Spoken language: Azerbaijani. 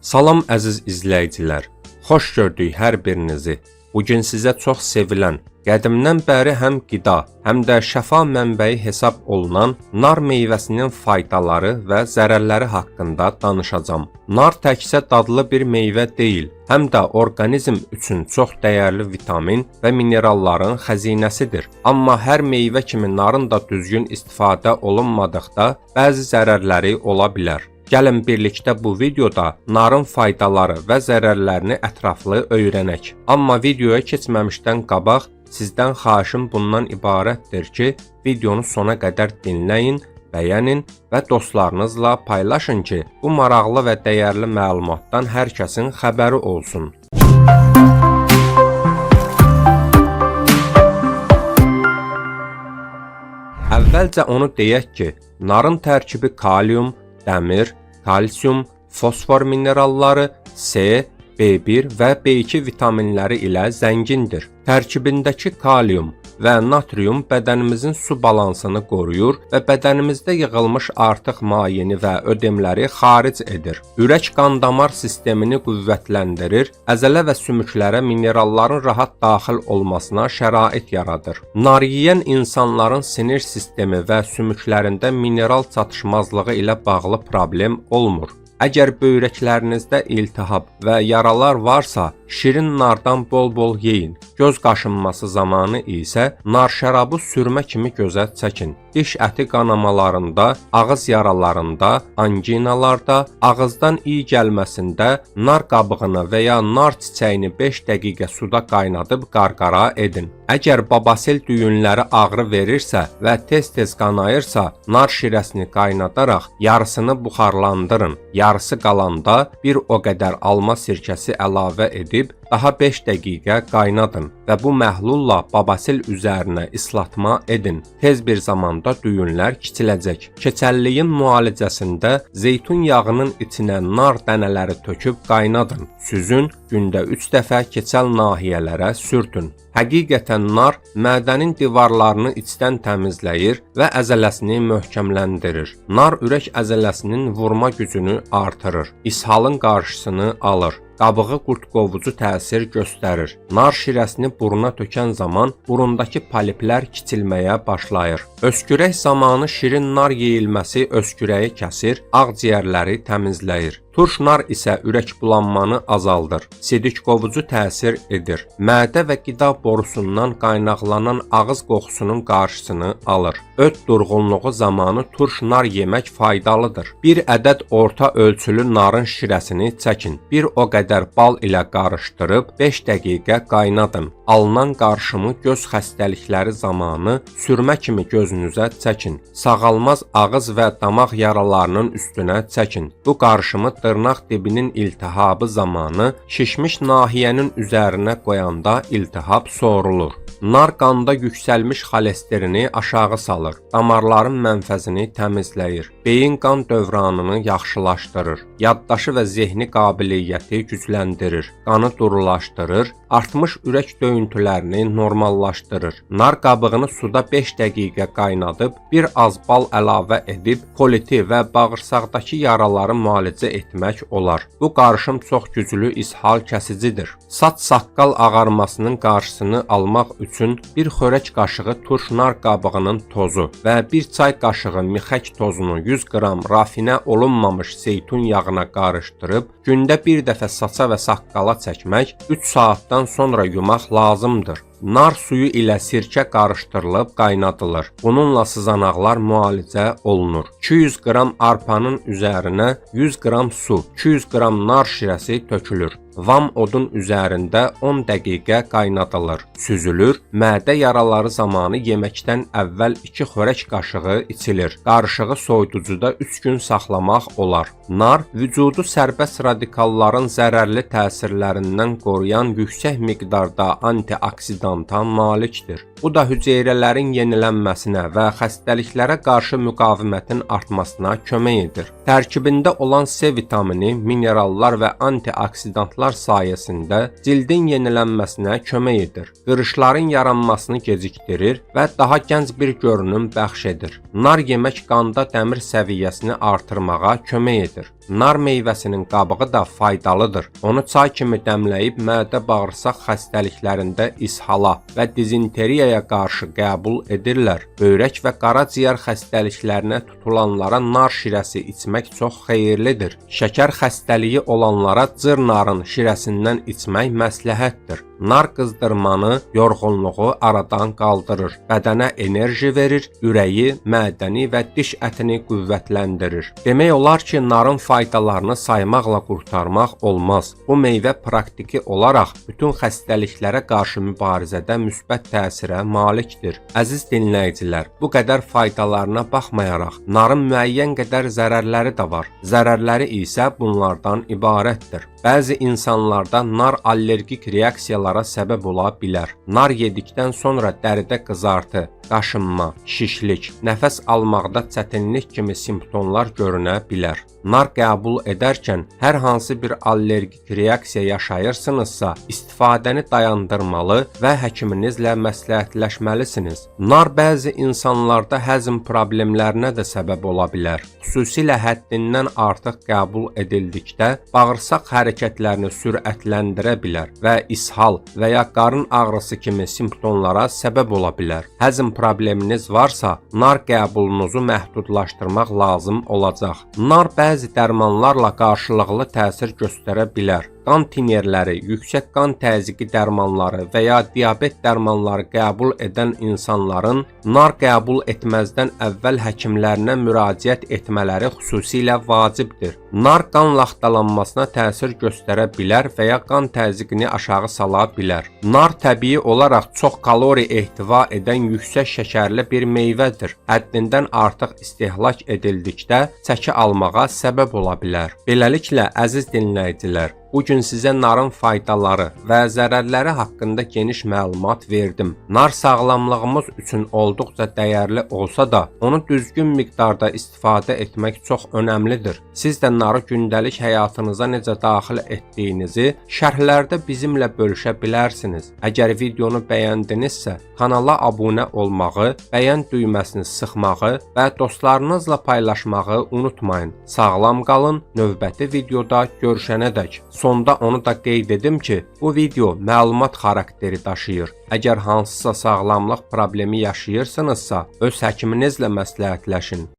Salam əziz izləyicilər, xoş gördük hər birinizi. Bugün sizə çox sevilən, qədimdən bəri həm qida, həm də şəfa mənbəyi hesab olunan nar meyvəsinin faydaları və zərərləri haqqında danışacağam. Nar təkcə dadlı bir meyvə deyil, həm də orqanizm üçün çox dəyərli vitamin və mineralların xəzinəsidir. Amma hər meyvə kimi narın da düzgün istifadə olunmadıqda bəzi zərərləri ola bilər. Gəlin birlikdə bu videoda narın faydaları və zərərlərini ətraflı öyrənək. Amma videoya keçməmişdən qabaq sizdən xahişim bundan ibarətdir ki, videonu sona qədər dinləyin, bəyənin və dostlarınızla paylaşın ki, bu maraqlı və dəyərli məlumatdan hər kəsin xəbəri olsun. Əvvəlcə onu deyək ki, narın tərkibi kalium, dəmir, kalsium, fosfor mineralları, C, B1 və B2 vitaminləri ilə zəngindir. Tərkibindəki kalium və natrium bədənimizin su balansını qoruyur və bədənimizdə yığılmış artıq mayeni və ödemləri xaric edir. Ürək qan-damar sistemini qüvvətləndirir, əzələ və sümüklərə mineralların rahat daxil olmasına şərait yaradır. Nar yeyən insanların sinir sistemi və sümüklərində mineral çatışmazlığı ilə bağlı problem olmur. Əgər böyrəklərinizdə iltihab və yaralar varsa, şirin nardan bol-bol yeyin. Göz qaşınması zamanı isə nar şərabı sürmə kimi gözə çəkin. Diş əti qanamalarında, ağız yaralarında, anginalarda, ağızdan iyi gəlməsində nar qabığını və ya nar çiçəyini 5 dəqiqə suda qaynadıb qarqara edin. Əgər babasil düyünləri ağrı verirsə və tez-tez qanayırsa, nar şirəsini qaynadaraq yarısını buxarlandırın. Yarısı qalanda bir o qədər alma sirkəsi əlavə edib daha 5 dəqiqə qaynadın və bu məhlulla babasil üzərinə islatma edin. Tez bir zamanda düyünlər kiçiləcək. Keçəlliyin müalicəsində zeytun yağının içinə nar dənələri töküb qaynadın. Süzün, gündə 3 dəfə keçəl nahiyələrə sürtün. Həqiqətən nar mədənin divarlarını içdən təmizləyir və əzələsini möhkəmləndirir. Nar ürək əzələsinin vurma gücünü artırır, ishalın qarşısını alır. Qabığı qurtqovucu təsir göstərir. Nar şirəsini buruna tökən zaman burundakı poliplər kiçilməyə başlayır. Öskürək zamanı şirin nar yeyilməsi öskürəyi kəsir, ağciyərləri təmizləyir. Turş nar isə ürək bulanmanı azaldır, sidik qovucu təsir edir. Mədə və qida borusundan qaynaqlanan ağız qoxusunun qarşısını alır. Öt durğunluğu zamanı turş nar yemək faydalıdır. Bir ədəd orta ölçülü narın şirəsini çəkin. Bir o qədər bal ilə qarışdırıb 5 dəqiqə qaynadın. Alınan qarışımı göz xəstəlikləri zamanı sürmə kimi gözünüzə çəkin. Sağalmaz ağız və damaq yaralarının üstünə çəkin. Bu qarışımı dırnaq dibinin iltihabı zamanı şişmiş nahiyənin üzərinə qoyanda iltihab soğurulur. Nar qanda yüksəlmiş xolesterini aşağı salır, damarların mənfəzini təmizləyir, beyin qan dövranını yaxşılaşdırır, yaddaşı və zehni qabiliyyəti gücləndirir, qanı durulaşdırır, artmış ürək döyüntülərini normallaşdırır. Nar qabığını suda 5 dəqiqə qaynadıb, bir az bal əlavə edib, koliti və bağırsaqdakı yaraları müalicə etmək olar. Bu qarışım çox güclü ishal kəsicidir. Saç saqqal ağarmasının qarşısını almaq üçün bir xörək qaşığı turş nar qabığının tozu və bir çay qaşığı mixək tozunu 100 qram rafinə olunmamış zeytun yağına qarışdırıb, gündə bir dəfə saça və saqqala çəkmək, 3 saatdan sonra yumaq lazımdır. Nar suyu ilə sirkə qarışdırılıb qaynadılır. Bununla sızanaqlar müalicə olunur. 200 qram arpanın üzərinə 100 qram su, 200 qram nar şirəsi tökülür. Vam odun üzərində 10 dəqiqə qaynadılır, süzülür. Mədə yaraları zamanı yeməkdən əvvəl 2 xörək qaşığı içilir. Qarışığı soyuducuda 3 gün saxlamaq olar. Nar vücudu sərbəst radikalların zərərli təsirlərindən qoruyan yüksək miqdarda antioksidan antioksidanta malikdir. Bu da hüceyrələrin yenilənməsinə və xəstəliklərə qarşı müqavimətin artmasına kömək edir. Tərkibində olan C vitamini, minerallar və antioksidantlar sayəsində cildin yenilənməsinə kömək edir. Qırışların yaranmasını gecikdirir və daha gənc bir görünüm bəxş edir. Nar yemək qanda dəmir səviyyəsini artırmağa kömək edir. Nar meyvəsinin qabığı da faydalıdır. Onu çay kimi dəmləyib mədə-bağırsaq xəstəliklərində ishala və dizenteriyaya qarşı qəbul edirlər. Böyrək və qaraciyər xəstəliklərinə tutulanlara nar şirəsi içmək çox xeyirlidir. Şəkər xəstəliyi olanlara cır narın şirəsindən içmək məsləhətdir. Nar qızdırmanı, yorğunluğu aradan qaldırır, bədənə enerji verir, ürəyi, mədəni və diş ətini qüvvətləndirir. Demək olar ki, narın faydalarını saymaqla qurtarmaq olmaz. Bu meyvə praktiki olaraq bütün xəstəliklərə qarşı mübarizədə müsbət təsirə malikdir. Əziz dinləyicilər, bu qədər faydalarına baxmayaraq, narın müəyyən qədər zərərləri də var. Zərərləri isə bunlardan ibarətdir. Bəzi insanlarda nar allergik reaksiyalara səbəb ola bilər. Nar yedikdən sonra dəridə qızartı, qaşınma, şişlik, nəfəs almaqda çətinlik kimi simptomlar görünə bilər. Nar qəbul edərkən hər hansı bir allergik reaksiya yaşayırsınızsa, istifadəni dayandırmalı və həkiminizlə məsləhətləşməlisiniz. Nar bəzi insanlarda həzm problemlərinə də səbəb ola bilər. Xüsusilə həddindən artıq qəbul edildikdə bağırsaq hərəkətlərini sürətləndirə bilər və ishal və ya qarın ağrısı kimi simptomlara səbəb ola bilər. Həzm probleminiz varsa, nar qəbulunuzu məhdudlaşdırmaq lazım olacaq. Nar bəzi dərmanlarla qarşılıqlı təsir göstərə bilər. Qan tinerləri, yüksək qan təzyiqi dərmanları və ya diabet dərmanları qəbul edən insanların nar qəbul etməzdən əvvəl həkimlərinə müraciət etmələri xüsusilə vacibdir. Nar qan laxtalanmasına təsir göstərə bilər və ya qan təzyiqini aşağı sala bilər. Nar təbii olaraq çox kalori ehtiva edən yüksək şəkərli bir meyvədir. Həddindən artıq istehlak edildikdə çəki almağa səbəb ola bilər. Beləliklə, əziz dinləyicilər, bugün sizə narın faydaları və zərərləri haqqında geniş məlumat verdim. Nar sağlamlığımız üçün olduqca dəyərli olsa da, onu düzgün miqdarda istifadə etmək çox önəmlidir. Siz də narı gündəlik həyatınıza necə daxil etdiyinizi şərhlərdə bizimlə bölüşə bilərsiniz. Əgər videonu bəyəndinizsə, kanala abunə olmağı, bəyən düyməsini sıxmağı və dostlarınızla paylaşmağı unutmayın. Sağlam qalın, növbəti videoda görüşənədək. Sonda onu da qeyd edim ki, bu video məlumat xarakteri daşıyır. Əgər hansısa sağlamlıq problemi yaşayırsınızsa, öz həkiminizlə məsləhətləşin.